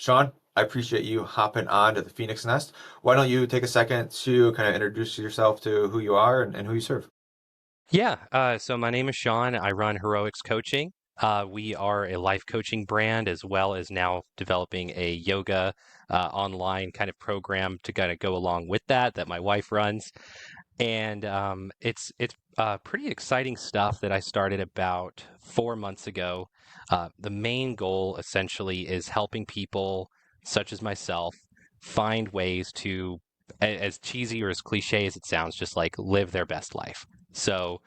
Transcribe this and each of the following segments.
Shawn, I appreciate you hopping on to the Phoenix Nest. Why don't you take a second to kind of introduce yourself to who you are and who you serve? Yeah, so my name is Shawn. I run Heroix Coaching. We are a life coaching brand as well as now developing a yoga online kind of program to kind of go along with that my wife runs. And it's pretty exciting stuff that I started about 4 months ago. The main goal essentially is helping people such as myself find ways to, as cheesy or as cliche as it sounds, just like live their best life. So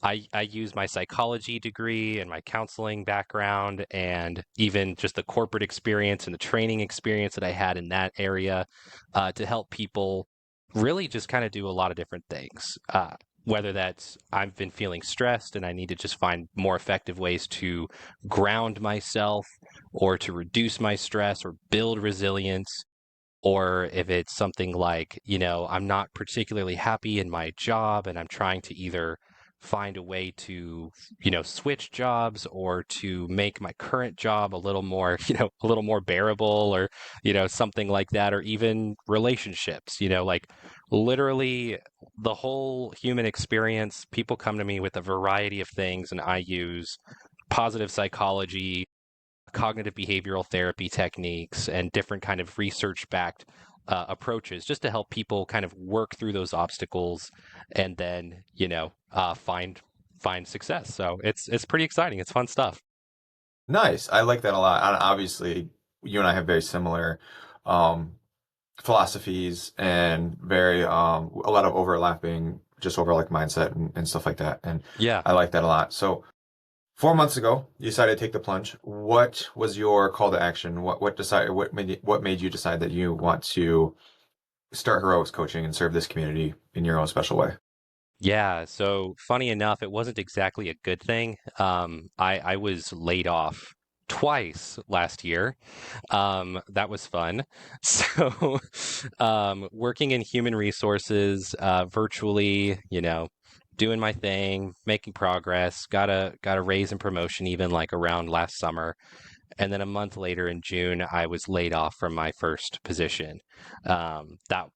I use my psychology degree and my counseling background and even just the corporate experience and the training experience that I had in that area to help people really just kind of do a lot of different things. Whether that's I've been feeling stressed and I need to just find more effective ways to ground myself or to reduce my stress or build resilience, or if it's something like, I'm not particularly happy in my job and I'm trying to either find a way to, switch jobs or to make my current job a little more, a little more bearable or, something like that, or even relationships, like literally the whole human experience. People come to me with a variety of things and I use positive psychology, cognitive behavioral therapy techniques, and different kind of research-backed approaches just to help people kind of work through those obstacles and then find success. So it's pretty exciting. It's fun stuff. Nice. I like that a lot. And obviously, you and I have very similar um, philosophies and very a lot of overlapping, just over like mindset and stuff like that. And Yeah. I like that a lot. So 4 months ago, you decided to take the plunge. What was your call to action? What made you decide that you want to start heroics coaching and serve this community in your own special way? Yeah, so funny enough, it wasn't exactly a good thing. I was laid off twice last year. That was fun. So, working in human resources, virtually, doing my thing, making progress, got a raise and promotion even like around last summer. And then a month later in June, I was laid off from my first position. That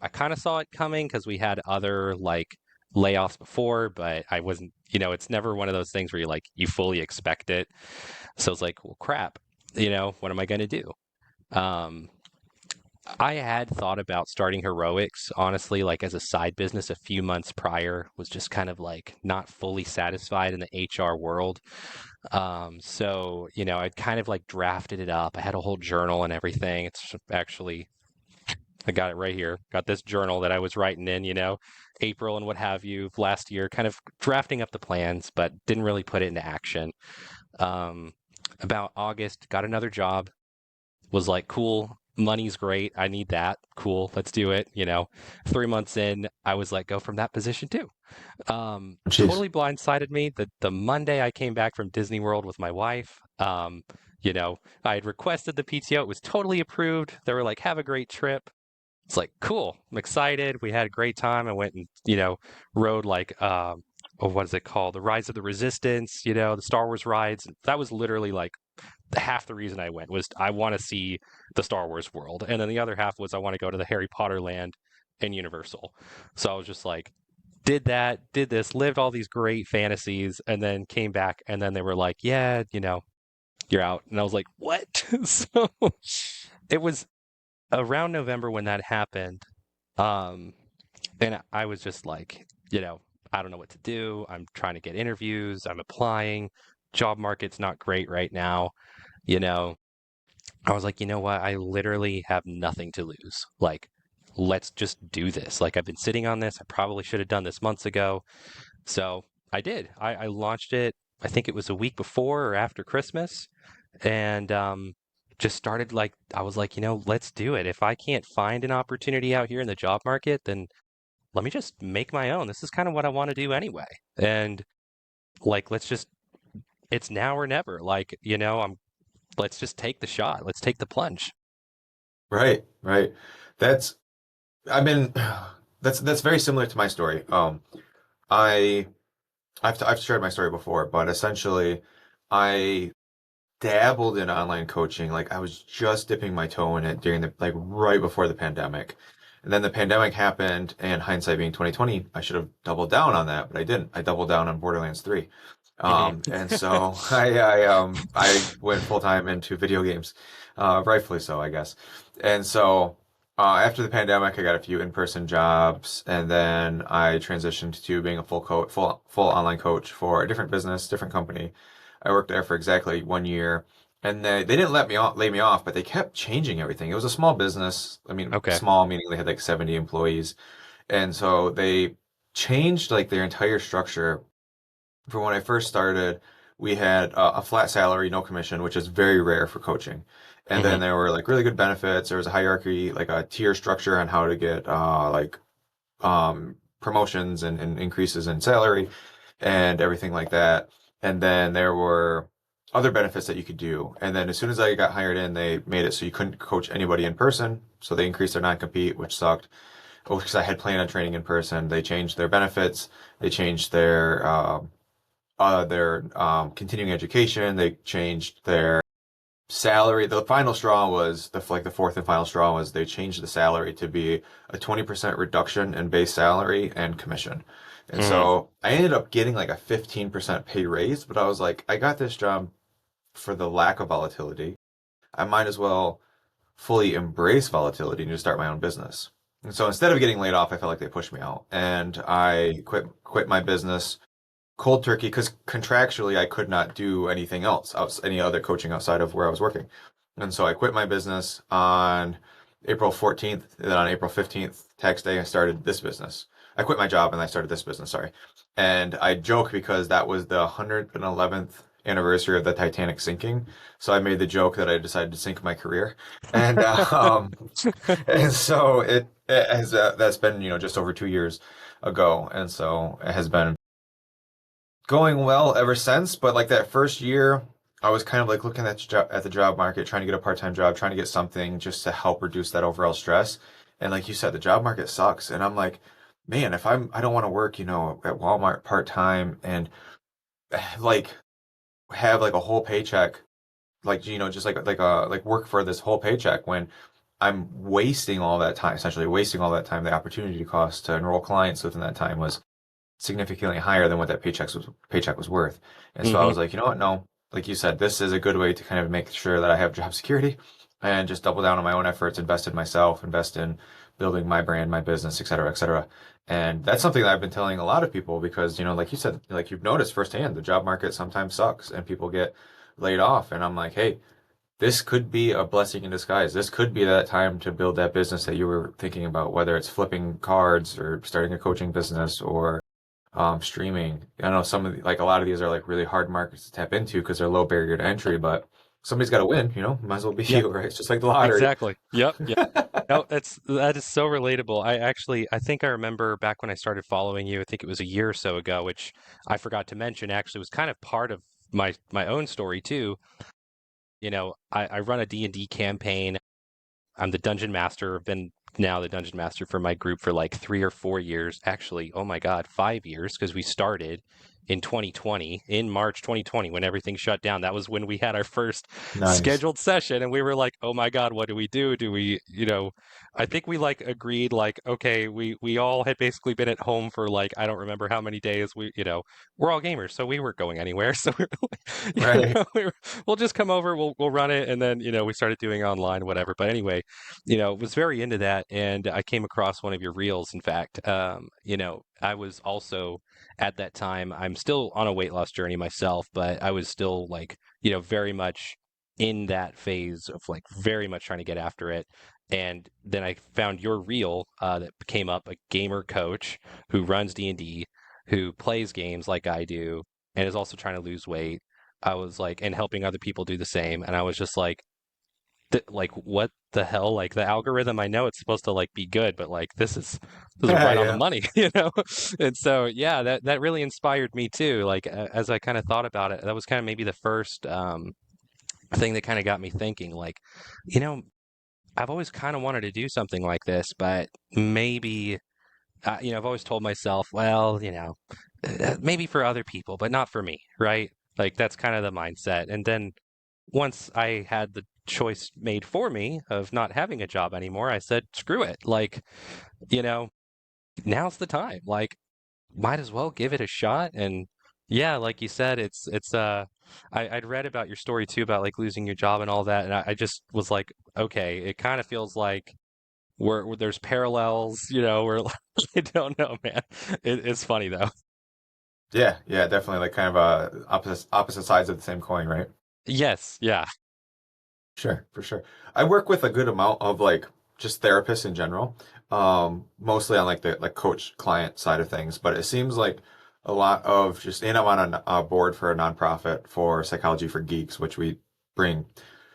I kind of saw it coming because we had other like layoffs before, but I wasn't, it's never one of those things where you fully expect it. So it's like, well, crap, what am I going to do? Um, I had thought about starting Heroics, honestly, like as a side business a few months prior, was just kind of like not fully satisfied in the HR world. So, I'd kind of like drafted it up. I had a whole journal and everything. It's actually I got it right here. Got this journal that I was writing in, April and what have you of last year, kind of drafting up the plans, but didn't really put it into action. Um, about August, got another job, was like, cool, money's great. I need that. Cool, let's do it. 3 months in, I was let go from that position too. Jeez. Totally blindsided me. The Monday I came back from Disney World with my wife, I had requested the PTO. It was totally approved. They were like, have a great trip. It's like, cool. I'm excited. We had a great time. I went and, rode like, oh, what is it called? The Rise of the Resistance, the Star Wars rides. That was literally like half the reason I went was I want to see the Star Wars world. And then the other half was I want to go to the Harry Potter land and Universal. So I was just like, did that, did this, lived all these great fantasies, and then came back. And then they were like, yeah, you're out. And I was like, what? So it was around November when that happened. Um, and I was just like, I don't know what to do. I'm trying to get interviews. I'm applying. Job market's not great right now. You know, I was like, you know what? I literally have nothing to lose. Like, let's just do this. Like, I've been sitting on this. I probably should have done this months ago. So I did. I launched it. I think it was a week before or after Christmas, and just started like I was like, let's do it. If I can't find an opportunity out here in the job market, then let me just make my own. This is kind of what I want to do anyway. And like, it's now or never. Like, let's just take the shot. Let's take the plunge. Right, right. That's I've been that's very similar to my story. I I've shared my story before, but essentially I dabbled in online coaching. Like I was just dipping my toe in it during the like right before the pandemic. And then the pandemic happened, and hindsight being 2020, I should have doubled down on that, but I didn't. I doubled down on Borderlands 3. Hmm. And so I went full time into video games, rightfully so, I guess. And so after the pandemic, I got a few in-person jobs, and then I transitioned to being a full online coach for a different business, different company. I worked there for exactly 1 year, and they didn't lay me off, but they kept changing everything. It was a small business. I mean, Okay. small meaning they had like 70 employees, and so they changed like their entire structure. For when I first started, we had a flat salary, no commission, which is very rare for coaching. And Hmm. then there were like really good benefits. There was a hierarchy, like a tier structure on how to get promotions and increases in salary and everything like that. And then there were other benefits that you could do. And then as soon as I got hired in, they made it so you couldn't coach anybody in person. So they increased their non-compete, which sucked. Oh, because I had planned on training in person. They changed their benefits. They changed their continuing education. They changed their salary. The final straw was the fourth and final straw was they changed the salary to be a 20% reduction in base salary and commission. And Hmm. so I ended up getting like a 15% pay raise, but I was like, I got this job for the lack of volatility. I might as well fully embrace volatility and just start my own business. And so instead of getting laid off, I felt like they pushed me out, and I quit my business cold turkey because contractually I could not do anything else, any other coaching outside of where I was working. And so I quit my business on April 14th. And then on April 15th, tax day, I started this business. I quit my job and I started this business, sorry. And I joke because that was the 111th anniversary of the Titanic sinking. So I made the joke that I decided to sink my career. And and so it has that's been, just over 2 years ago. And so it has been going well ever since, but like that first year, I was kind of like looking at the job market, trying to get a part-time job, trying to get something just to help reduce that overall stress. And like you said, the job market sucks. And I'm like, man, I don't want to work, at Walmart part-time and like have like a whole paycheck, like just like work for this whole paycheck when I'm wasting all that time, essentially wasting all that time. The opportunity cost to enroll clients within that time was significantly higher than what that paycheck was worth. And so I Hmm. was like, you know what? No, like you said, this is a good way to kind of make sure that I have job security and just double down on my own efforts, invest in myself, invest in building my brand, my business, et cetera, et cetera. And that's something that I've been telling a lot of people because, like you said, like you've noticed firsthand, the job market sometimes sucks and people get laid off. And I'm like, hey, this could be a blessing in disguise. This could be that time to build that business that you were thinking about, whether it's flipping cards or starting a coaching business or streaming. I know like a lot of these are like really hard markets to tap into because they're low barrier to entry, but somebody's got to win, might as well be Yeah, you, right? It's just like the lottery. exactly. Yep. Yep. No, that is so relatable. I think I remember back when I started following you, I think it was a year or so ago, which I forgot to mention actually was kind of part of my own story too. I run a D&D campaign. I'm the dungeon master. I've been now the dungeon master for my group for like 3 or 4 years. Actually, oh my God, 5 years because we started in 2020, in March 2020, when everything shut down. That was when we had our first Nice. scheduled session, and we were like, oh my God, what do we do? Do we, I think we like agreed like, okay, we all had basically been at home for like I don't remember how many days. We're all gamers, so we weren't going anywhere. So we were like, Right. we'll just come over, we'll run it, and then we started doing online, whatever. But anyway, was very into that, and I came across one of your reels. In fact, I was also at that time. I'm still on a weight loss journey myself, but I was still like, very much in that phase of like very much trying to get after it. And then I found your reel that came up, a gamer coach who runs D&D, who plays games like I do, and is also trying to lose weight. I was like, and helping other people do the same. And I was just like what the hell? Like the algorithm, I know it's supposed to like be good, but like this is right on the Yeah. money, And so yeah, that really inspired me too. Like as I kind of thought about it, that was kind of maybe the first thing that kind of got me thinking. Like, you know, I've always kind of wanted to do something like this, but maybe I've always told myself, well, maybe for other people, but not for me, right? Like that's kind of the mindset. And then once I had the choice made for me of not having a job anymore, I said, screw it. Like, you know, now's the time. Like, might as well give it a shot. And yeah, like you said, I'd read about your story too about like losing your job and all that, and I just was like, okay, it kind of feels like there's parallels, where I don't know, man. It's funny though. Yeah, yeah, definitely like kind of opposite sides of the same coin, right? Yes, yeah, Sure, for sure. I work with a good amount of like just therapists in general, mostly on like the like coach client side of things. But it seems like a lot of just, and I'm on a board for a nonprofit for Psychology for Geeks, which we bring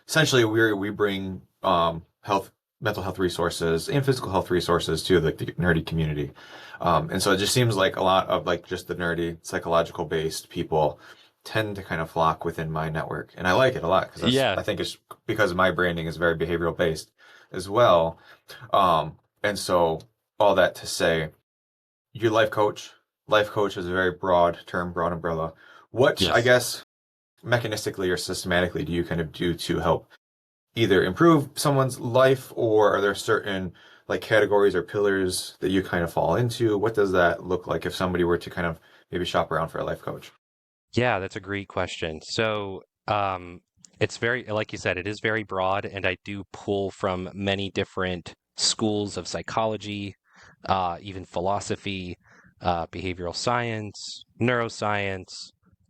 essentially we bring health, mental health resources and physical health resources to the nerdy community. And so it just seems like a lot of like just the nerdy psychological based people tend to kind of flock within my network, and I like it a lot because that's yeah, I think it's because my branding is very behavioral based as well. And so all that to say, your life coach is a very broad term, broad umbrella. What, I yes. guess, mechanistically or systematically do you kind of do to help either improve someone's life, or are there certain like categories or pillars that you kind of fall into? What does that look like if somebody were to kind of maybe shop around for a life coach? Yeah, that's a great question. So, it's very, like you said, it is very broad, and I do pull from many different schools of psychology, even philosophy, behavioral science, neuroscience,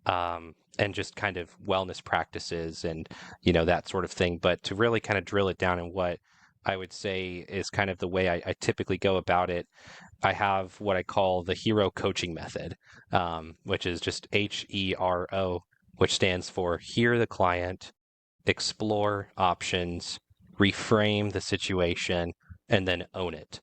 and just kind of wellness practices and, that sort of thing. But to really kind of drill it down in what I would say is kind of the way I typically go about it, I have what I call the hero coaching method, which is just HERO, which stands for hear the client, explore options, reframe the situation, and then own it.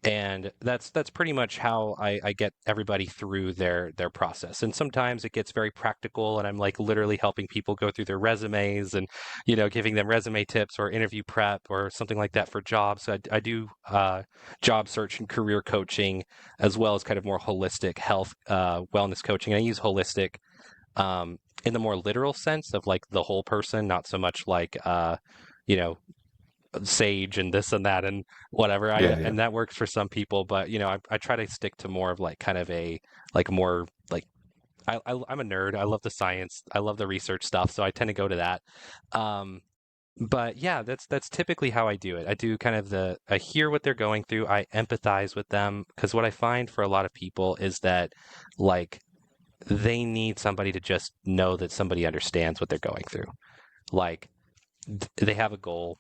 And that's pretty much how I get everybody through their process. And sometimes it gets very practical, and I'm like literally helping people go through their resumes and giving them resume tips or interview prep or something like that for jobs. So I do job search and career coaching, as well as kind of more holistic health wellness coaching. And I use holistic in the more literal sense of like the whole person, not so much like you know sage and this and that and whatever. I Yeah, yeah. and that works for some people, but I try to stick to more of like kind of a like more like I'm a nerd. I love the science. I love the research stuff, so I tend to go to that. Um, but yeah, that's typically how I do it. I do kind of I hear what they're going through. I empathize with them because what I find for a lot of people is that like they need somebody to just know that somebody understands what they're going through. Like they have a goal,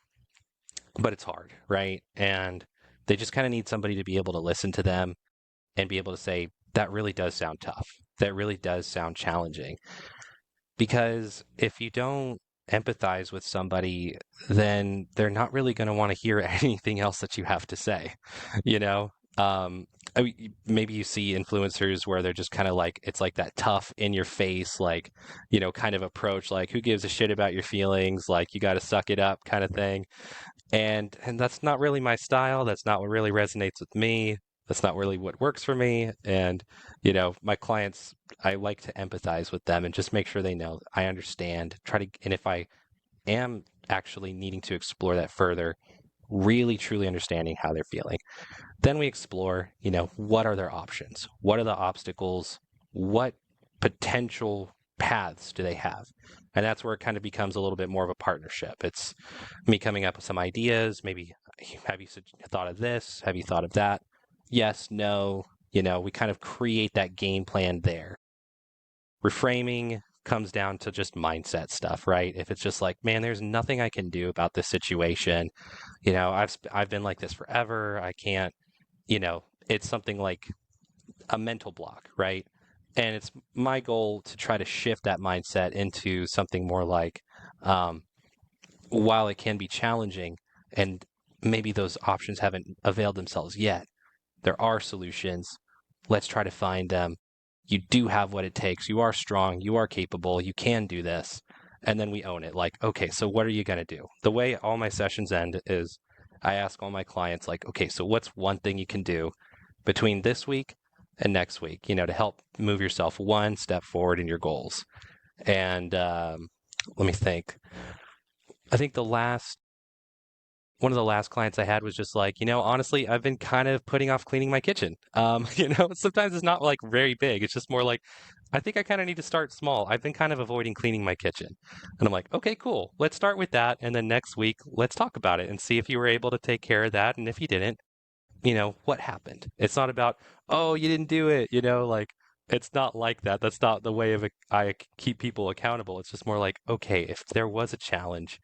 but it's hard, right? And they just kind of need somebody to be able to listen to them and be able to say, that really does sound tough. That really does sound challenging. Because if you don't empathize with somebody, then they're not really going to want to hear anything else that you have to say, you know? I mean, maybe you see influencers where they're just kind of like, it's like that tough in your face, like, kind of approach, like, who gives a shit about your feelings? Like, you got to suck it up kind of thing. And that's not really my style. That's not what really resonates with me. That's not really what works for me. And my clients, I like to empathize with them and just make sure they know I understand. And if I am actually needing to explore that further, really truly understanding how they're feeling, then we explore, what are their options? What are the obstacles? What potential paths do they have? And that's where it kind of becomes a little bit more of a partnership. It's me coming up with some ideas. Maybe, have you thought of this? Have you thought of that? Yes, no. We kind of create that game plan there. Reframing comes down to just mindset stuff, right? If it's just like, man, there's nothing I can do about this situation. I've been like this forever. I can't, it's something like a mental block, right? And it's my goal to try to shift that mindset into something more like, um, while it can be challenging and maybe those options haven't availed themselves yet, there are solutions. Let's try to find them. You do have what it takes. You are strong. You are capable. You can do this. And then we own it. Like, okay, so what are you going to do? The way all my sessions end is I ask all my clients, like, okay, so what's one thing you can do between this week and next week, to help move yourself one step forward in your goals? And let me think. I think the last one of the last clients I had was just like, honestly, I've been kind of putting off cleaning my kitchen. Sometimes it's not like very big. It's just more like, I think I kind of need to start small. I've been kind of avoiding cleaning my kitchen. And I'm like, okay, cool. Let's start with that. And then next week, let's talk about it and see if you were able to take care of that. And if you didn't, what happened? It's not about, oh, you didn't do it, like it's not like that. That's not the way I keep people accountable. It's just more like, okay, if there was a challenge,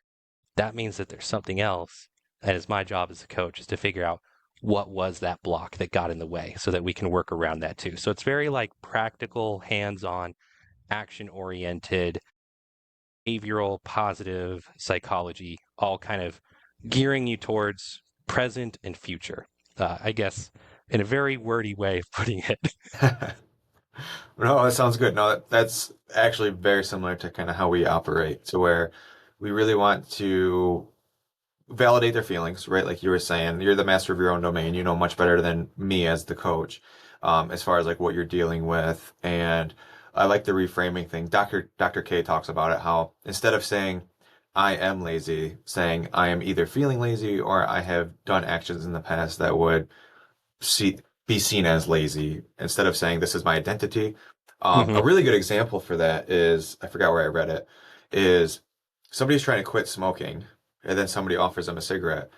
that means that there's something else. And it's my job as a coach is to figure out what was that block that got in the way so that we can work around that too. So it's very like practical, hands-on, action-oriented, behavioral, positive psychology, all kind of gearing you towards present and future. I guess in a very wordy way of putting it. No, that sounds good. No, that's actually very similar to kind of how we operate, to where we really want to validate their feelings, right? Like you were saying, you're the master of your own domain. You know much better than me as the coach, as far as like what you're dealing with. And I like the reframing thing. Dr. K talks about it, how instead of saying I am lazy, saying I am either feeling lazy or I have done actions in the past that would see be seen as lazy instead of saying this is my identity. A Hmm. really good example for that is I forgot where I read it is somebody's trying to quit smoking and then somebody offers them a cigarette.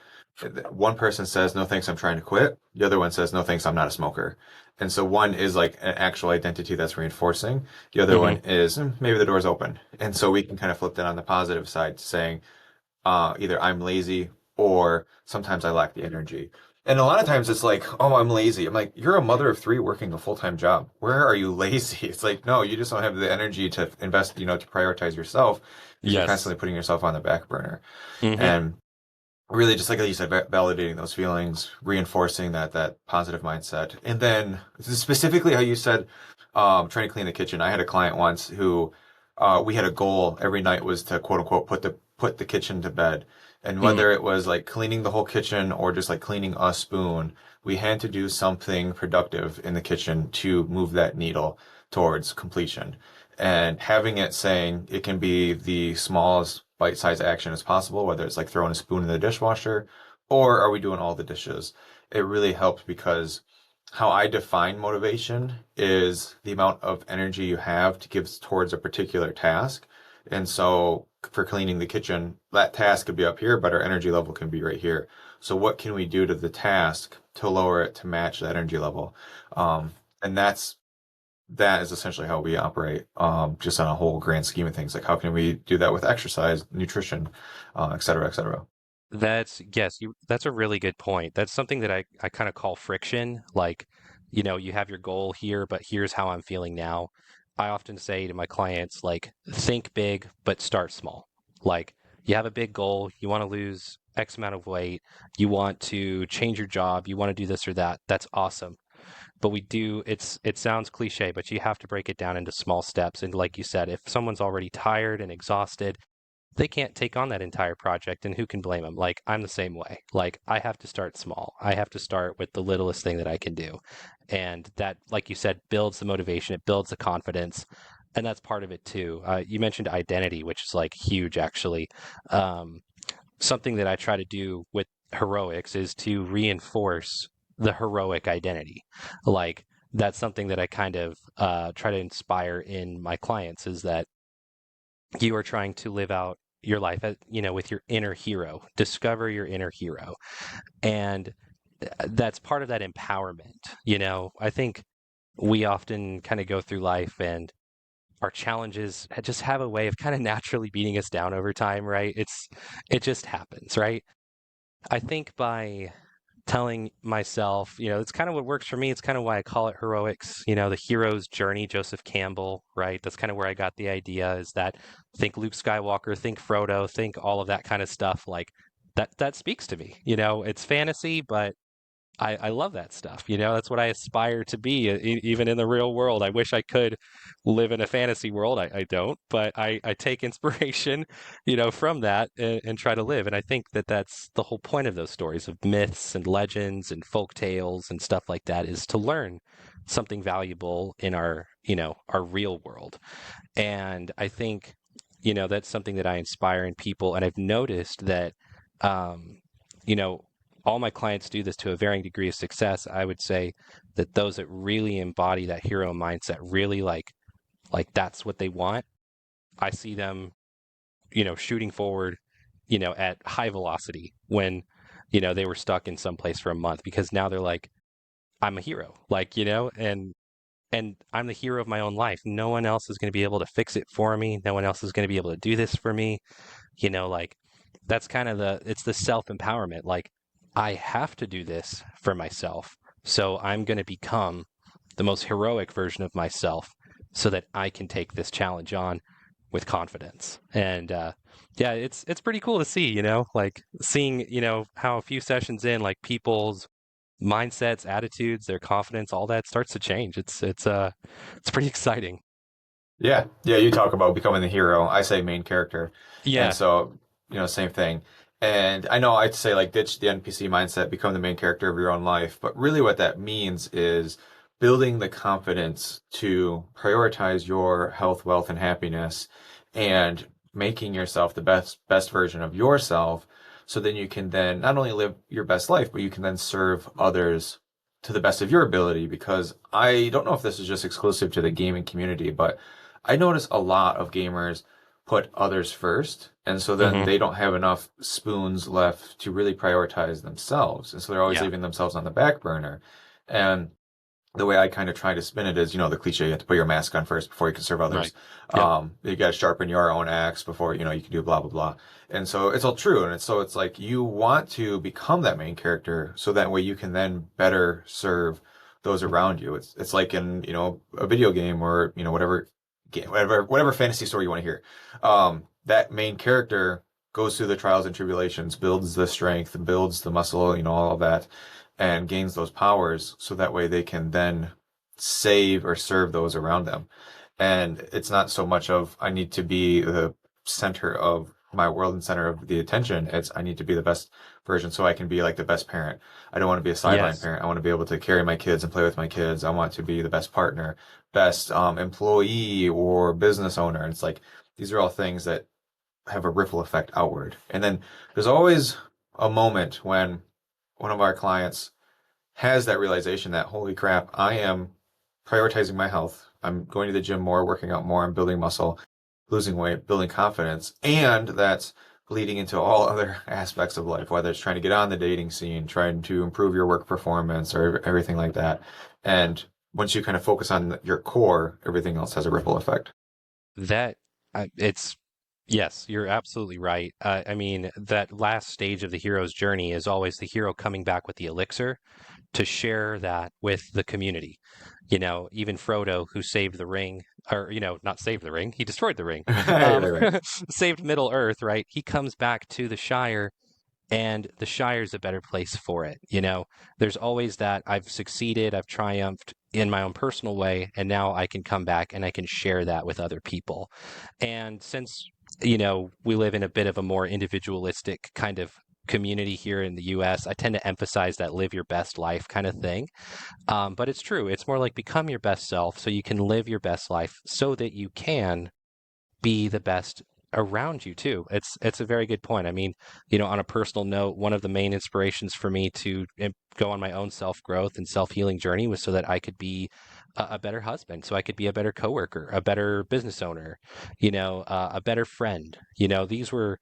One person says no thanks, I'm trying to quit. The other one says no thanks, I'm not a smoker. And so one is like an actual identity that's reinforcing. The other one Hmm. is maybe the door's open. And so we can kind of flip that on the positive side, saying either I'm lazy or sometimes I lack the energy. And a lot of times it's like, oh, I'm lazy. I'm like, you're a mother of three working a full-time job. Where are you lazy? It's like, no, you just don't have the energy to invest, to prioritize yourself because you're Yes. constantly putting yourself on the back burner. Hmm. And really, just like you said, validating those feelings, reinforcing that positive mindset, and then specifically how you said, trying to clean the kitchen. I had a client once who, we had a goal every night was to quote unquote put the kitchen to bed, and Hmm. whether it was like cleaning the whole kitchen or just like cleaning a spoon, we had to do something productive in the kitchen to move that needle towards completion. And having it saying it can be the smallest bite-sized action as possible, whether it's like throwing a spoon in the dishwasher or are we doing all the dishes? It really helps because how I define motivation is the amount of energy you have to give towards a particular task. And so for cleaning the kitchen, that task could be up here, but our energy level can be right here. So what can we do to the task to lower it to match that energy level? And that is essentially how we operate, just on a whole grand scheme of things. Like, how can we do that with exercise, nutrition, et cetera, et cetera. That's a really good point. That's something that I kind of call friction. Like, you have your goal here, but here's how I'm feeling now. I often say to my clients, like, think big, but start small. Like, you have a big goal, you want to lose X amount of weight, you want to change your job, you want to do this or that. That's awesome. But it sounds cliche, but you have to break it down into small steps. And like you said, if someone's already tired and exhausted, they can't take on that entire project, and who can blame them? Like, I'm the same way. Like, I have to start small. I have to start with the littlest thing that I can do. And that, like you said, builds the motivation, it builds the confidence. And that's part of it too. You mentioned identity, which is like huge, actually. Um, Something that I try to do with heroics is to reinforce the heroic identity. Like, that's something that I kind of try to inspire in my clients is that you are trying to live out your life with your inner hero, discover your inner hero. And that's part of that empowerment. I think we often kind of go through life and our challenges just have a way of kind of naturally beating us down over time, right? It just happens, right? I think by telling myself, it's kind of what works for me. It's kind of why I call it heroics, the hero's journey, Joseph Campbell, right? That's kind of where I got the idea is that think Luke Skywalker, think Frodo, think all of that kind of stuff. Like that speaks to me. It's fantasy, but I love that stuff. That's what I aspire to be, even in the real world. I wish I could live in a fantasy world. I don't, but I take inspiration, from that and try to live. And I think that that's the whole point of those stories of myths and legends and folk tales and stuff like that is to learn something valuable in our real world. And I think, that's something that I inspire in people. And I've noticed that, um, you know, all my clients do this to a varying degree of success. I would say that those that really embody that hero mindset, really like that's what they want. I see them, shooting forward, at high velocity when, they were stuck in some place for a month because now they're like, I'm a hero, like, and I'm the hero of my own life. No one else is going to be able to fix it for me. No one else is going to be able to do this for me. Like that's kind of it's the self-empowerment. Like I have to do this for myself. So I'm going to become the most heroic version of myself so that I can take this challenge on with confidence. And yeah, it's pretty cool to see, like seeing, how a few sessions in, like people's mindsets, attitudes, their confidence, all that starts to change. It's pretty exciting. Yeah, yeah, you talk about becoming the hero. I say main character. And Yeah. so, same thing. And I know I'd say like ditch the NPC mindset, become the main character of your own life. But really what that means is building the confidence to prioritize your health, wealth, and happiness and making yourself the best version of yourself. So then you can then not only live your best life, but you can then serve others to the best of your ability. Because I don't know if this is just exclusive to the gaming community, but I notice a lot of gamers put others first, and so then Hmm. they don't have enough spoons left to really prioritize themselves, and so they're always Yeah. leaving themselves on the back burner. And the way I kind of try to spin it is, the cliche, you have to put your mask on first before you can serve Right. others. Yep. You got to sharpen your own axe before, you can do blah, blah, blah. And so it's all true. And it's like you want to become that main character so that way you can then better serve those around you. It's like in, a video game or, whatever game, whatever fantasy story you want to hear. That main character goes through the trials and tribulations, builds the strength, builds the muscle, all of that and gains those powers so that way they can then save or serve those around them. And it's not so much of I need to be the center of my world and center of the attention. It's I need to be the best version so I can be like the best parent. I don't want to be a sideline Yes. parent. I want to be able to carry my kids and play with my kids. I want to be the best partner, best employee or business owner. And it's like these are all things that have a ripple effect outward. And then there's always a moment when one of our clients has that realization that, holy crap, I am prioritizing my health. I'm going to the gym more, working out more, I'm building muscle, losing weight, building confidence. And that's bleeding into all other aspects of life, whether it's trying to get on the dating scene, trying to improve your work performance or everything like that. And once you kind of focus on your core, everything else has a ripple effect. That it's yes, you're absolutely right. I mean, that last stage of the hero's journey is always the hero coming back with the elixir to share that with the community. Even Frodo, who saved the ring, or not saved the ring, he destroyed the ring, Right, um, right, right. saved Middle Earth, right? He comes back to the Shire and the Shire's a better place for it. There's always that I've succeeded, I've triumphed in my own personal way, and now I can come back and I can share that with other people. And since, we live in a bit of a more individualistic kind of community here in the US, I tend to emphasize that live your best life kind of thing. But it's true. It's more like become your best self so you can live your best life so that you can be the best around you too. It's a very good point. I mean, on a personal note, one of the main inspirations for me to go on my own self growth and self healing journey was so that I could be a better husband, so I could be a better coworker, a better business owner, a better friend. These were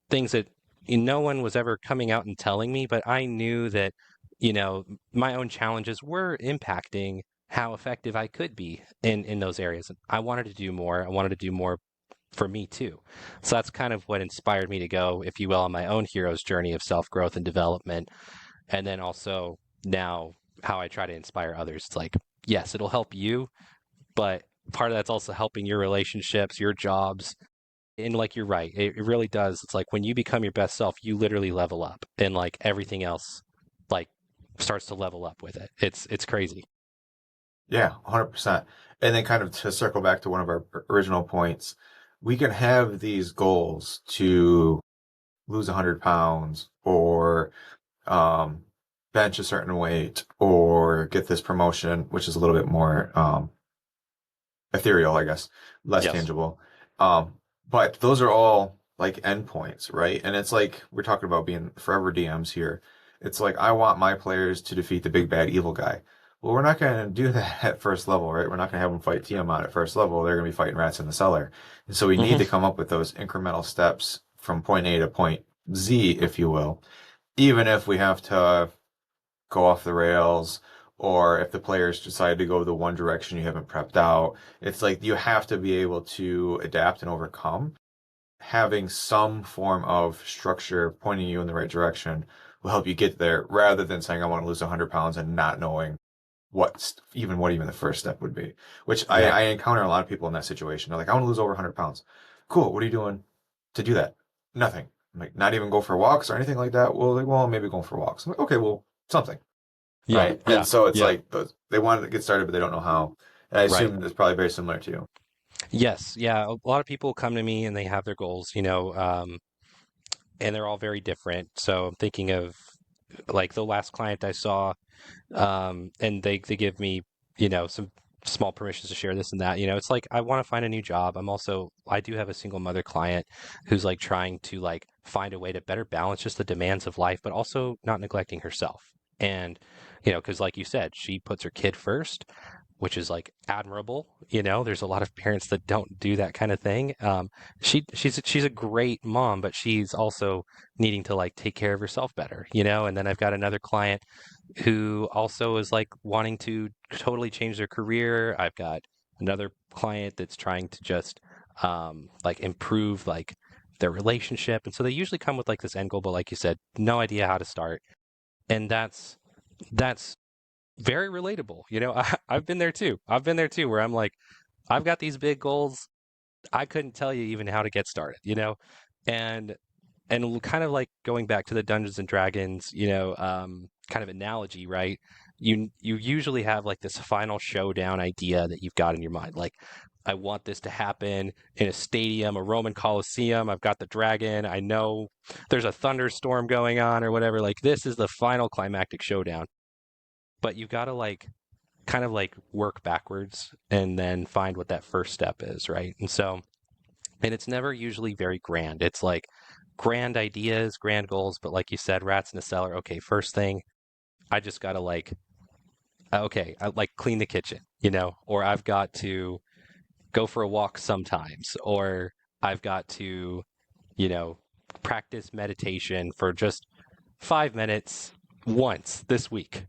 things that no one was ever coming out and telling me, but I knew that, you know, my own challenges were impacting how effective I could be in those areas. I wanted to do more. I wanted to do more for me too. So that's kind of what inspired me to go, if you will, on my own hero's journey of self growth and development. And then also now how I try to inspire others. It's like, yes, it'll help you, but part of that's also helping your relationships, your jobs. And like you're right, it really does. It's like when you become your best self, you literally level up and like everything else like starts to level up with it. It's crazy. Yeah, 100%. And then kind of to circle back to one of our original points, we can have these goals to lose 100 pounds or um, bench a certain weight or get this promotion, which is a little bit more ethereal, I guess, less Yes. tangible. Um, But those are all like endpoints, right? And it's like we're talking about being forever DMs here. It's like I want my players to defeat the big bad evil guy. Well, we're not going to do that at first level, right? We're not going to have them fight Tiamat at first level. They're going to be fighting rats in the cellar. And so we need to Hmm. come up with those incremental steps from point A to point Z, if you will, even if we have to go off the rails or if the players decide to go the one direction you haven't prepped out. It's like you have to be able to adapt and overcome. Having some form of structure pointing you in the right direction will help you get there rather than saying I want to lose 100 pounds and not knowing what even the first step would be, which Right. I encounter a lot of people in that situation. They're like, I want to lose over 100 pounds. Cool. What are you doing to do that? Nothing. I'm like, not even go for walks or anything like that. Well, like, well, maybe going for walks. I'm like, okay, well, something, Yeah. right? And Yeah. so it's Yeah. like they want to get started, but they don't know how. And I Right. assume it's probably very similar to you. Yes. Yeah. A lot of people come to me and they have their goals, and they're all very different. So I'm thinking of like the last client I saw, and they give me, some small permissions to share this and that. It's like I want to find a new job. I do have a single mother client who's like trying to like find a way to better balance just the demands of life, but also not neglecting herself. And because like you said, she puts her kid first, which is like admirable. There's a lot of parents that don't do that kind of thing. She's a great mom, but she's also needing to like take care of herself better. And then I've got another client who also is like wanting to totally change their career. I've got another client that's trying to just like improve like their relationship. And so they usually come with like this end goal, but like you said, no idea how to start. And that's very relatable. I've been there too. I've been there too, where I'm like, I've got these big goals. I couldn't tell you even how to get started. And kind of like going back to the Dungeons and Dragons, kind of analogy, right? You usually have like this final showdown idea that you've got in your mind. Like, I want this to happen in a stadium, a Roman Colosseum. I've got the dragon. I know there's a thunderstorm going on or whatever. Like, this is the final climactic showdown. But you've got to like kind of like work backwards and then find what that first step is, right? And it's never usually very grand. It's like grand ideas, grand goals, but like you said, rats in the cellar. Okay, first thing, I just got to like, okay, I like clean the kitchen, or I've got to go for a walk sometimes, or I've got to, you know, practice meditation for just 5 minutes once this week.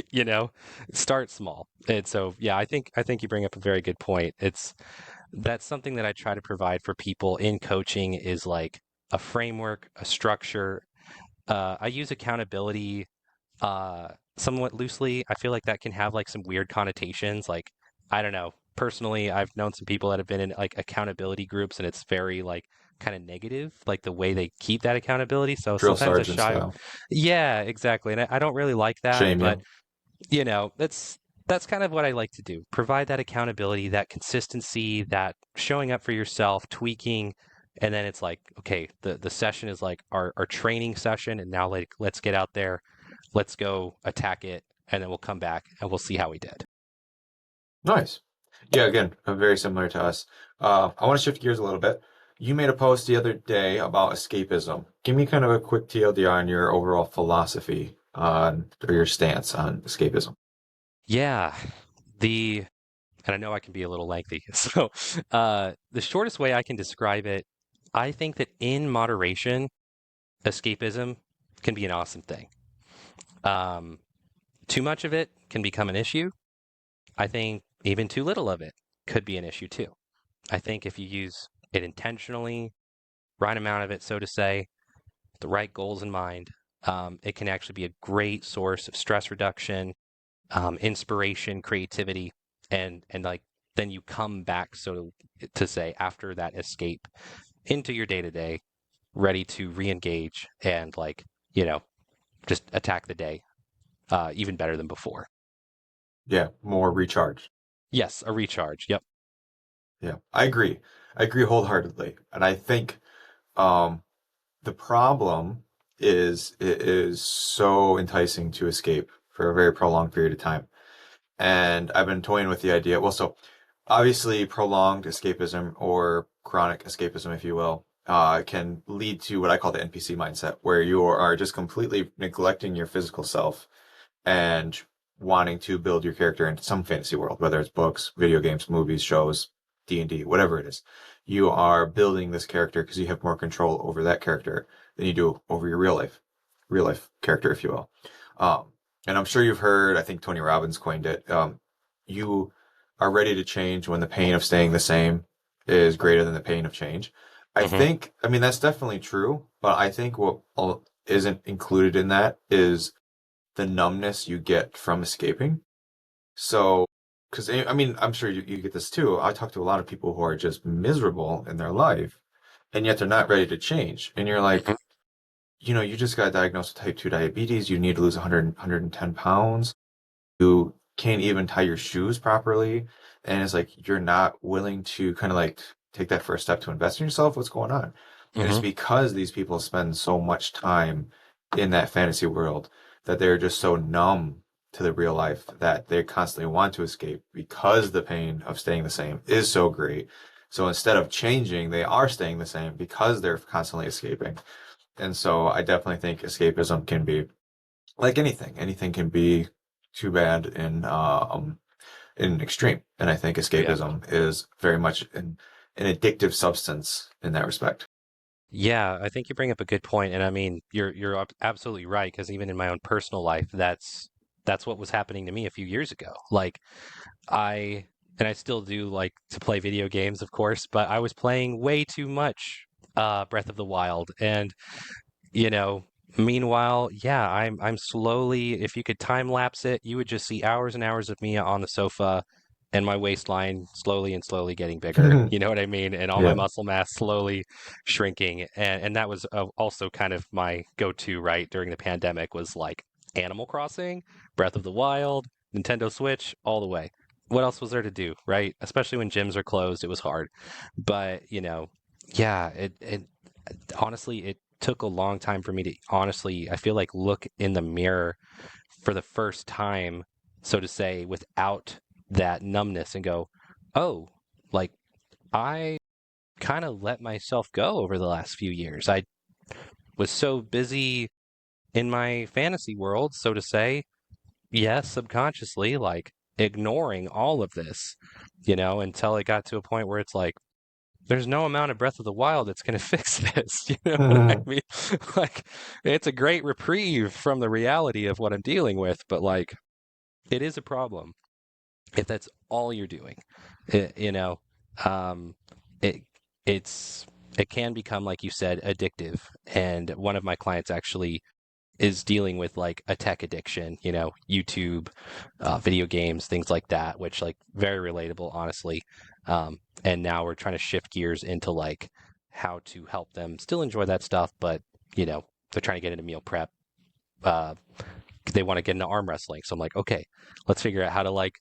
you know, Start small. And so, yeah, I think you bring up a very good point. That's something that I try to provide for people in coaching is like a framework, a structure. I use accountability somewhat loosely. I feel like that can have like some weird connotations. Like, I don't know. Personally, I've known some people that have been in like accountability groups and it's very like kind of negative, like the way they keep that accountability. So Drill sometimes I sergeant shy. style. Yeah, exactly. And I don't really like that, Shame but you. that's kind of what I like to do. Provide that accountability, that consistency, that showing up for yourself, tweaking, and then it's like, okay, the session is like our training session, and now like let's get out there, let's go attack it, and then we'll come back and we'll see how we did. Nice. Yeah, again, very similar to us. I want to shift gears a little bit. You made a post the other day about escapism. Give me kind of a quick TLDR on your overall philosophy on, or your stance on escapism. Yeah, the and I know I can be a little lengthy, so the shortest way I can describe it, I think that in moderation, escapism can be an awesome thing. Um, Too much of it can become an issue. I think even too little of it could be an issue too. I think if you use it intentionally, right amount of it, so to say, the right goals in mind, it can actually be a great source of stress reduction, inspiration, creativity, and like then you come back, so to say, after that escape into your day to day, ready to re-engage and like just attack the day even better than before. Yeah, more recharge. Yes, a recharge. Yep. Yeah, I agree. I agree wholeheartedly. And I think um, the problem is it is so enticing to escape for a very prolonged period of time. And I've been toying with the idea. Well, so obviously prolonged escapism or chronic escapism, if you will, can lead to what I call the NPC mindset, where you are just completely neglecting your physical self and wanting to build your character in some fantasy world, whether it's books, video games, movies, shows, D&D, whatever it is. You are building this character because you have more control over that character than you do over your real life character, if you will. Um, and I'm sure you've heard, I think Tony Robbins coined it. You are ready to change when the pain of staying the same is greater than the pain of change. Hmm. I mean, that's definitely true, but I think what isn't included in that is the numbness you get from escaping. So, because I mean, I'm sure you get this too. I talk to a lot of people who are just miserable in their life, and yet they're not ready to change. And you're like, you just got diagnosed with type 2 diabetes. You need to lose 110 pounds. You can't even tie your shoes properly. And it's like, you're not willing to kind of like take that first step to invest in yourself. What's going on? And it's Hmm. because these people spend so much time in that fantasy world that they're just so numb to the real life that they constantly want to escape because the pain of staying the same is so great. So instead of changing, they are staying the same because they're constantly escaping. And so I definitely think escapism can be like anything. Anything can be too bad in extreme. And I think Yeah. escapism is very much an addictive substance in that respect. Yeah, I think you bring up a good point, and I mean, you're absolutely right because even in my own personal life, that's what was happening to me a few years ago. Like I and I still do like to play video games, of course, but I was playing way too much Breath of the Wild, and you know, meanwhile, yeah, I'm slowly, if you could time lapse it, you would just see hours and hours of me on the sofa and my waistline slowly and slowly getting bigger. You know what I mean? And all my Yeah. muscle mass slowly shrinking. And that was also kind of my go-to, right, during the pandemic was like Animal Crossing, Breath of the Wild, Nintendo Switch, all the way. What else was there to do, right? Especially when gyms are closed, it was hard. But, yeah, it honestly, it took a long time for me to honestly, I feel like, look in the mirror for the first time, so to say, without that numbness and go, oh, like I kind of let myself go over the last few years. I was so busy in my fantasy world, so to say, yes, subconsciously, like ignoring all of this, until it got to a point where it's like, there's no amount of Breath of the Wild that's going to fix this. You know what I mean? Like, it's a great reprieve from the reality of what I'm dealing with, but like, it is a problem if that's all you're doing. It, you know, um, it it's it can become, like you said, addictive. And one of my clients actually is dealing with like a tech addiction, YouTube, video games, things like that, which like very relatable, honestly. And now we're trying to shift gears into like how to help them still enjoy that stuff, but they're trying to get into meal prep. Uh, they want to get into arm wrestling. So I'm like, okay, let's figure out how to like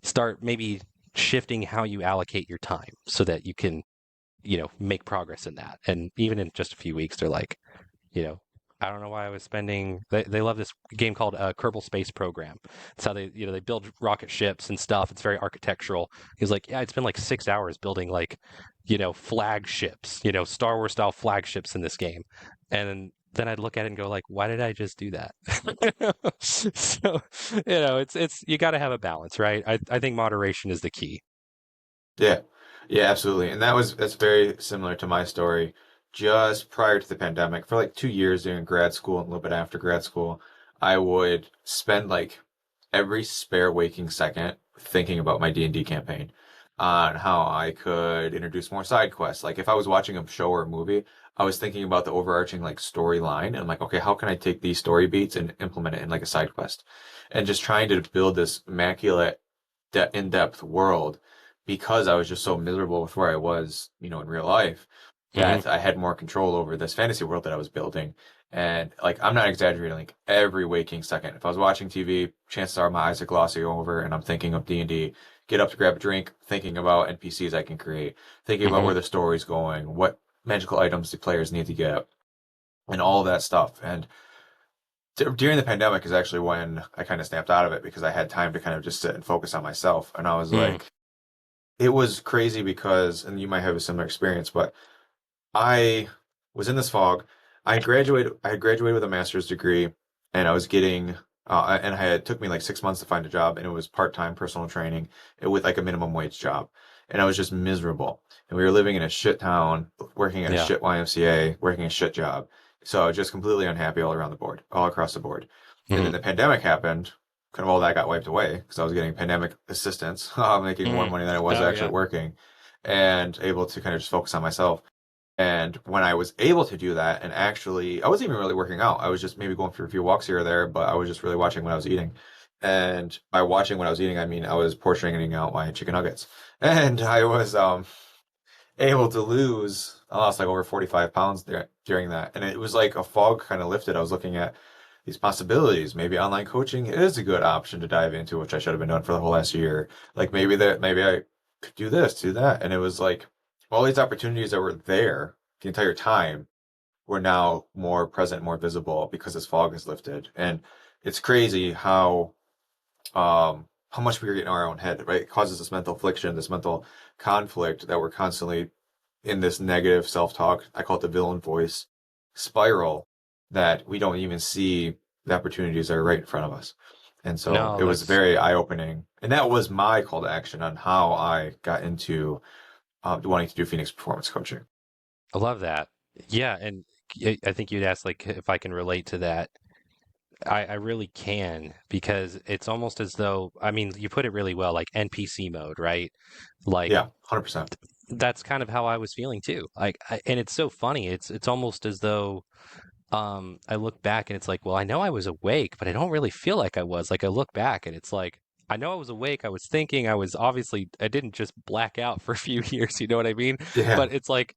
start maybe shifting how you allocate your time so that you can, make progress in that. And even in just a few weeks, they're like, you know, I don't know why I was spending. They love this game called Kerbal Space Program. It's how they build rocket ships and stuff. It's very architectural. He's like, yeah, I'd spend like 6 hours building like, flagships, Star Wars style flagships in this game, and then I'd look at it and go like, why did I just do that? So, it's you got to have a balance, right? I think moderation is the key. Yeah. Yeah, absolutely. And that's very similar to my story. Just prior to the pandemic, for like 2 years during grad school and a little bit after grad school, I would spend like every spare waking second thinking about my D&D campaign on how I could introduce more side quests. Like if I was watching a show or a movie, I was thinking about the overarching like storyline and I'm like, okay, how can I take these story beats and implement it in like a side quest? And just trying to build this immaculate in-depth world because I was just so miserable with where I was, in real life, Hmm. that I had more control over this fantasy world that I was building. And like, I'm not exaggerating, like every waking second. If I was watching TV, chances are my eyes are glossing over and I'm thinking of D&D. Get up to grab a drink, thinking about NPCs I can create, thinking about Hmm. where the story's going, what magical items the players need to get, and all that stuff. And during the pandemic is actually when I kind of snapped out of it because I had time to kind of just sit and focus on myself. And I was Hmm. like, it was crazy because, and you might have a similar experience, but I was in this fog. I had graduated with a master's degree, and I was getting, and I had it took me like 6 months to find a job, and it was part-time personal training with like a minimum wage job, and I was just miserable. And we were living in a shit town, working at a Yeah. shit YMCA, working a shit job. So I was just completely unhappy all around the board, all across the board. And then Hmm. the pandemic happened. Kind of all that got wiped away because I was getting pandemic assistance, making more Hmm. money than I was Oh actually yeah. working, and able to kind of just focus on myself. And when I was able to do that, and actually, I wasn't even really working out. I was just maybe going for a few walks here or there, but I was just really watching what I was eating. And by watching what I was eating, I mean I was portioning out my chicken nuggets. And I was able to lose, I lost like over 45 pounds there during that. And it was like a fog kind of lifted. I was looking at these possibilities. Maybe online coaching is a good option to dive into, which I should have been doing for the whole last year. Like maybe I could do this, do that. And it was like all these opportunities that were there the entire time were now more present, more visible because this fog has lifted. And it's crazy how much we are getting in our own head, right? It causes this mental affliction, this mental conflict that we're constantly in this negative self-talk. I call it the villain voice spiral that we don't even see the opportunities that are right in front of us. And so No, it was that's very eye-opening. And that was my call to action on how I got into wanting to do Phoenix performance coaching. I love that. Yeah, and I think you'd ask like if I can relate to that. I really can because it's almost as though, I mean, you put it really well, like NPC mode, right? Like Yeah, 100%. that's kind of how I was feeling too. Like, and it's so funny. It's almost as though I look back and it's like, well, I know I was awake, but I don't really feel like I was. Like I look back and it's like, I know I was awake. I was thinking. I was obviously. I didn't just black out for a few years. You know what I mean? Yeah. But it's like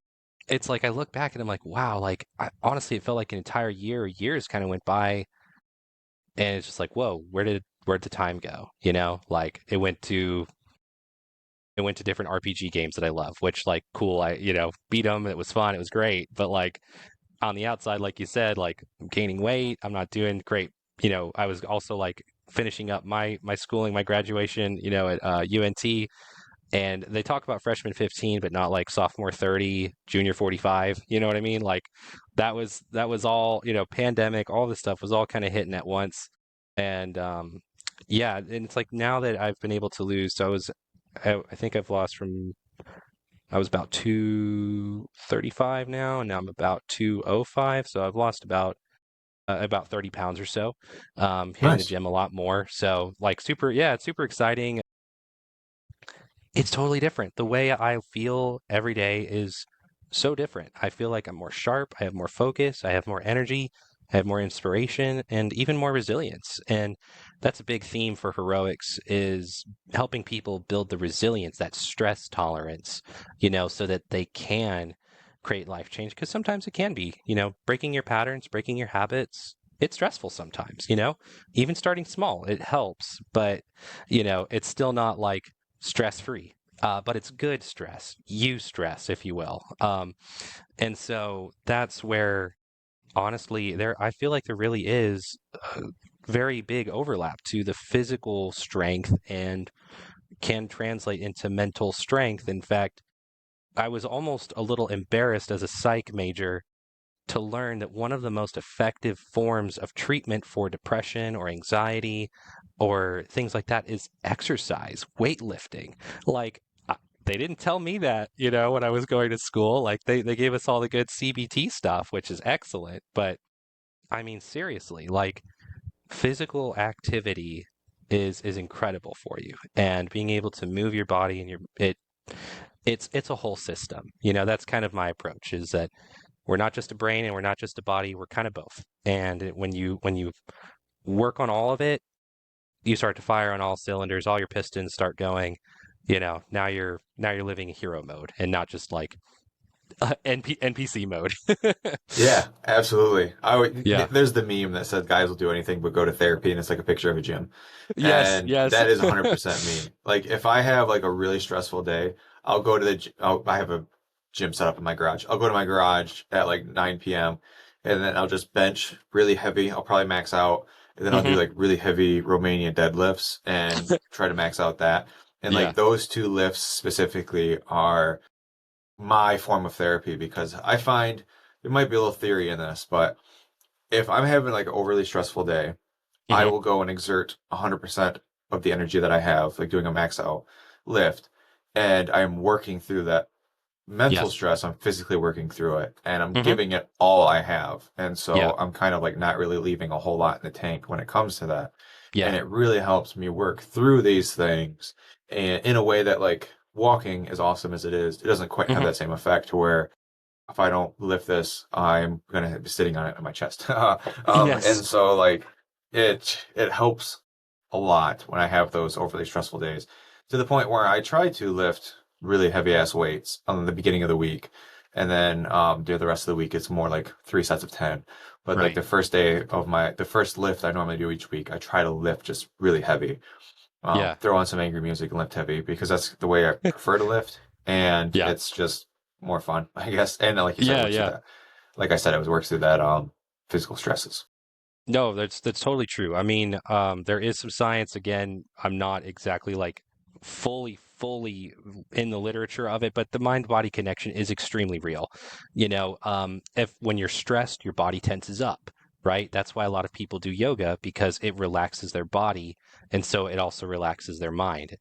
I look back and I'm like, wow. Like honestly, it felt like an entire year, or years kind of went by, and it's just like, whoa, where'd the time go? You know, like it went to different RPG games that I love, which like cool. I beat them. It was fun. It was great. But like on the outside, like you said, like I'm gaining weight. I'm not doing great. I was also like finishing up my schooling, my graduation, at UNT, and they talk about freshman 15, but not like sophomore 30, junior 45. You know what I mean? Like that was all, pandemic, all this stuff was all kind of hitting at once. And yeah, and it's like now that I've been able to lose, so I think I've lost from I was about 235 now, and now I'm about 205. So I've lost about 30 pounds or so. Hitting the Nice. gym a lot more. So like super, yeah, it's super exciting. It's totally different. The way I feel every day is so different. I feel like I'm more sharp, I have more focus, I have more energy, I have more inspiration, and even more resilience. And that's a big theme for heroics is helping people build the resilience, that stress tolerance, so that they can create life change. Because sometimes it can be, breaking your patterns, breaking your habits. It's stressful sometimes, even starting small, it helps, but it's still not like stress free. But it's good stress, you stress, if you will. And so that's where, honestly, I feel like there really is a very big overlap to the physical strength and can translate into mental strength. In fact, I was almost a little embarrassed as a psych major to learn that one of the most effective forms of treatment for depression or anxiety or things like that is exercise, weightlifting. Like, they didn't tell me that, when I was going to school. Like, they gave us all the good CBT stuff, which is excellent. But I mean, seriously, like, physical activity is incredible for you, and being able to move your body and it's a whole system. That's kind of my approach is that we're not just a brain and we're not just a body, we're kind of both. And when you work on all of it, you start to fire on all cylinders, all your pistons start going. Now you're living a hero mode and not just like NPC mode. Yeah, absolutely. Yeah. There's the meme that says guys will do anything but go to therapy, and it's like a picture of a gym. Yes, And yes. that is 100% me. Like if I have like a really stressful day, I'll go to I have a gym set up in my garage. I'll go to my garage at like 9 p.m. and then I'll just bench really heavy. I'll probably max out, and then I'll do Hmm. like really heavy Romanian deadlifts and try to max out that. And Yeah. like those two lifts specifically are my form of therapy because I find there might be a little theory in this, but if I'm having like an overly stressful day, I Hmm. will go and exert 100% of the energy that I have, like doing a max out lift, and I'm working through that mental Yes. stress. I'm physically working through it, and I'm Hmm. giving it all I have. And Yeah. so I'm kind of like not really leaving a whole lot in the tank when it comes to that. Yeah. And it really helps me work through these things and in a way that like walking, as awesome as it is, it doesn't quite have Hmm. that same effect to where if I don't lift this, I'm gonna be sitting on it in my chest. Yes. And so like it helps a lot when I have those overly stressful days to the point where I try to lift really heavy ass weights on the beginning of the week. And then during the rest of the week, it's more like 3 sets of 10. But like Right. the first lift I normally do each week, I try to lift just really heavy. Yeah. Throw on some angry music and lift heavy because that's the way I prefer to lift. And Yeah. it's just more fun, I guess. And like you said, it Yeah. works through Yeah. that. Like I said, it works through that physical stresses. No, that's totally true. I mean, there is some science. Again, I'm not exactly like fully in the literature of it, but the mind-body connection is extremely real. If when you're stressed, your body tenses up, right? That's why a lot of people do yoga because it relaxes their body, and so it also relaxes their mind.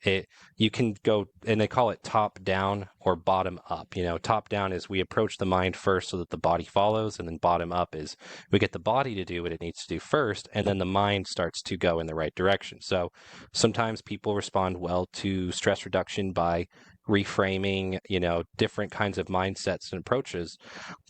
You can go, and they call it top down or bottom up. Top down is we approach the mind first so that the body follows, and then bottom up is we get the body to do what it needs to do first, and then the mind starts to go in the right direction. So sometimes people respond well to stress reduction by reframing, different kinds of mindsets and approaches.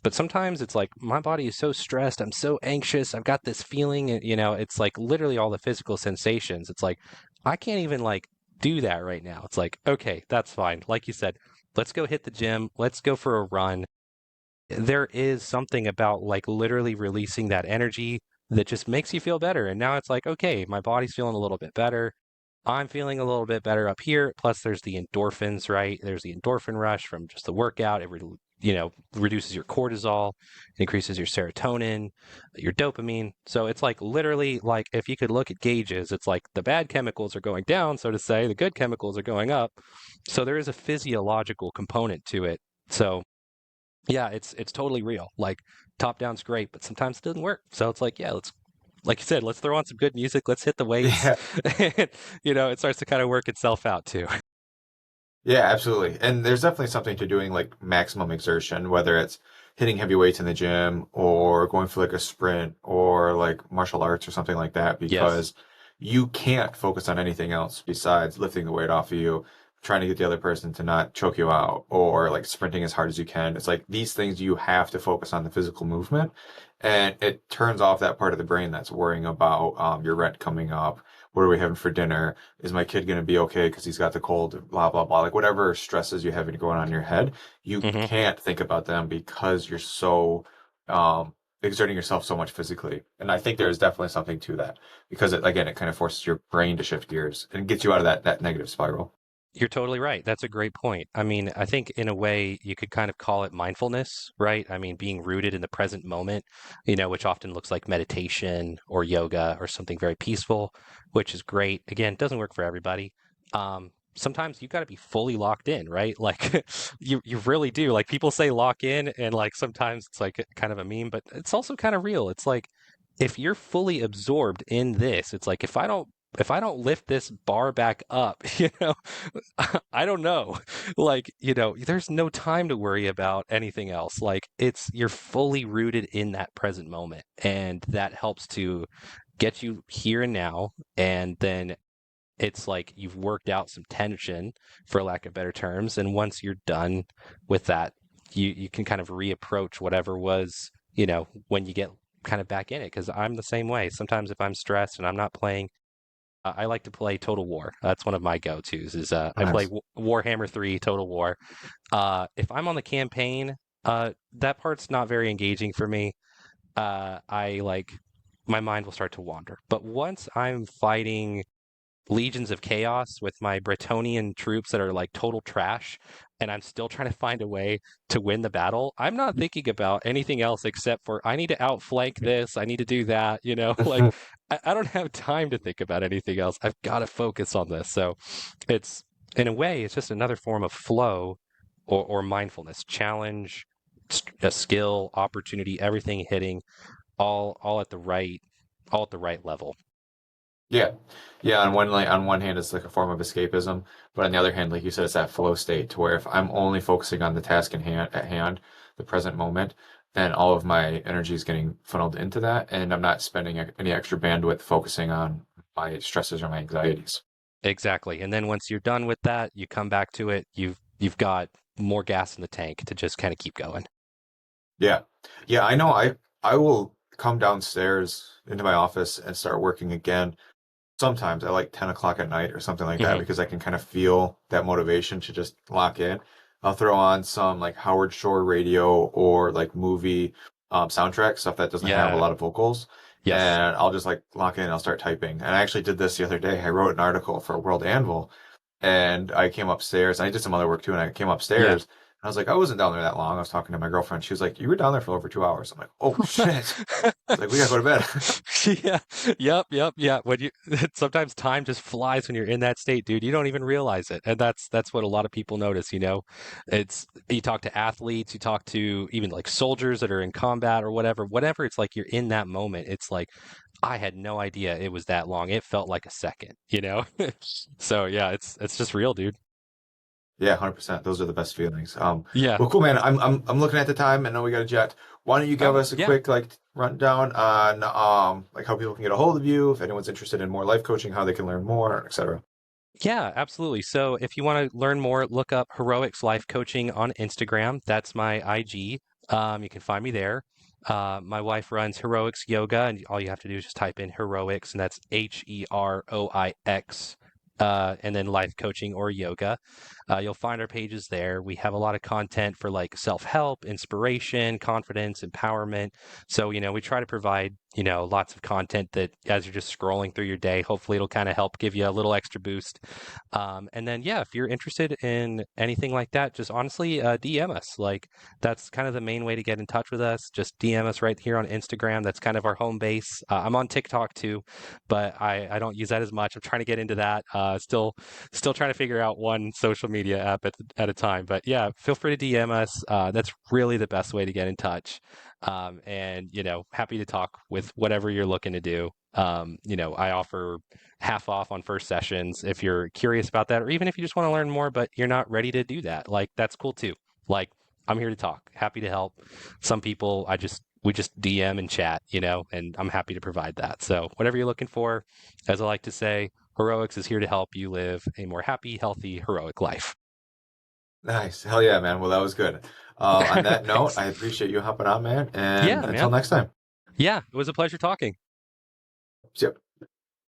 But sometimes it's like, my body is so stressed, I'm so anxious, I've got this feeling, it's like literally all the physical sensations. It's like, I can't even like do that right now. It's like, okay, that's fine. Like you said, let's go hit the gym, let's go for a run. There is something about like literally releasing that energy that just makes you feel better. And now it's like, okay, my body's feeling a little bit better. I'm feeling a little bit better up here. Plus, there's the endorphins, right? There's the endorphin rush from just the workout. Reduces your cortisol, increases your serotonin, your dopamine. So it's like literally like if you could look at gauges, it's like the bad chemicals are going down, so to say, the good chemicals are going up. So there is a physiological component to it. So yeah, it's totally real. Like top down's great, but sometimes it doesn't work. So it's like, yeah, let's like you said, let's throw on some good music, let's hit the weights. Yeah, And, it starts to kind of work itself out too. yeah, absolutely. And there's definitely something to doing like maximum exertion, whether it's hitting heavy weights in the gym or going for like a sprint or like martial arts or something like that, Yes. because you can't focus on anything else besides lifting the weight off of you, trying to get the other person to not choke you out, or like sprinting as hard as you can. It's like these things you have to focus on the physical movement, and it turns off that part of the brain that's worrying about your rent coming up. What are we having for dinner? Is my kid going to be okay because he's got the cold? Blah, blah, blah. Like whatever stresses you have going on in your head, you Hmm. can't think about them because you're so um, exerting yourself so much physically. And I think there's definitely something to that because again, it kind of forces your brain to shift gears and gets you out of that negative spiral. You're totally right. That's a great point. I mean, I think in a way you could kind of call it mindfulness, right? I mean, being rooted in the present moment, which often looks like meditation or yoga or something very peaceful, which is great. Again, it doesn't work for everybody. Sometimes you got to be fully locked in, right? Like you really do. Like people say lock in, and like sometimes it's like kind of a meme, but it's also kind of real. It's like if you're fully absorbed in this, it's like if I don't lift this bar back up, I don't know. Like, there's no time to worry about anything else. Like, you're fully rooted in that present moment. And that helps to get you here and now. And then it's like you've worked out some tension, for lack of better terms. And once you're done with that, you can kind of reapproach whatever was, when you get kind of back in it. Cause I'm the same way. Sometimes if I'm stressed and I'm not playing, I like to play Total War. That's one of my go-tos. Is I play Nice. Warhammer 3 Total War. If I'm on the campaign, that part's not very engaging for me. I like my mind will start to wander. But once I'm fighting legions of chaos with my Bretonian troops that are like total trash, and I'm still trying to find a way to win the battle, I'm not thinking about anything else except for I need to outflank this, I need to do that, like I don't have time to think about anything else. I've got to focus on this. So it's In a way, it's just another form of flow or mindfulness, challenge, a skill, opportunity, everything hitting all at the right level. Yeah. Yeah, on one hand it's like a form of escapism, but on the other hand, like you said, it's that flow state to where if I'm only focusing on the task in hand at hand, the present moment, then all of my energy is getting funneled into that and I'm not spending any extra bandwidth focusing on my stresses or my anxieties. Exactly. And then once you're done with that, you come back to it, you've got more gas in the tank to just kind of keep going. Yeah. Yeah, I know I will come downstairs into my office and start working again sometimes at like 10 o'clock at night or something like that Hmm. because I can kind of feel that motivation to just lock in. I'll throw on some like Howard Shore radio or like movie soundtrack, stuff that doesn't have a Yeah. lot of vocals. Yes. And I'll just like lock in and I'll start typing. And I actually did this the other day. I wrote an article for World Anvil and I came upstairs. I did some other work too, and I came Yeah. upstairs. And I was like, I wasn't down there that long. I was talking to my girlfriend. She was like, you were down there for over 2 hours. I'm like, oh shit. I was like, we gotta go to bed. Yeah. Yep. Yep. Yeah. When you sometimes time just flies when you're in that state, dude. You don't even realize it, and that's what a lot of people notice. It's you talk to athletes, you talk to even like soldiers that are in combat or whatever. Whatever. It's like you're in that moment. It's like I had no idea it was that long. It felt like a second. So yeah, it's just real, dude. Yeah, 100%. Those are the best feelings. Yeah. Well, cool, man. I'm looking at the time. I know we got a jet. Why don't you give us a Yeah. quick like rundown on like how people can get a hold of you, if anyone's interested in more life coaching, how they can learn more, etc. Yeah, absolutely. So if you want to learn more, look up Heroics Life Coaching on Instagram. That's my IG. You can find me there. My wife runs Heroics Yoga, and all you have to do is just type in Heroics, and that's Heroix, and then life coaching or yoga. You'll find our pages there. We have a lot of content for like self-help, inspiration, confidence, empowerment. So, we try to provide, lots of content that as you're just scrolling through your day, hopefully it'll kind of help give you a little extra boost. And then, yeah, if you're interested in anything like that, just honestly DM us. Like, that's kind of the main way to get in touch with us. Just DM us right here on Instagram. That's kind of our home base. I'm on TikTok too, but I don't use that as much. I'm trying to get into that. Still trying to figure out one social media app at a time. But yeah, feel free to DM us. That's really the best way to get in touch. And happy to talk with whatever you're looking to do. I offer half off on first sessions if you're curious about that, or even if you just want to learn more, but you're not ready to do that. Like, that's cool too. Like, I'm here to talk, happy to help. Some people, we just DM and chat, and I'm happy to provide that. So, whatever you're looking for, as I like to say, Heroics is here to help you live a more happy, healthy, heroic life. Nice. Hell yeah, man. Well, that was good. On that note, Thanks. I appreciate you hopping on, man. And Yeah, until man. next time. Yeah, it was a pleasure talking. Yep.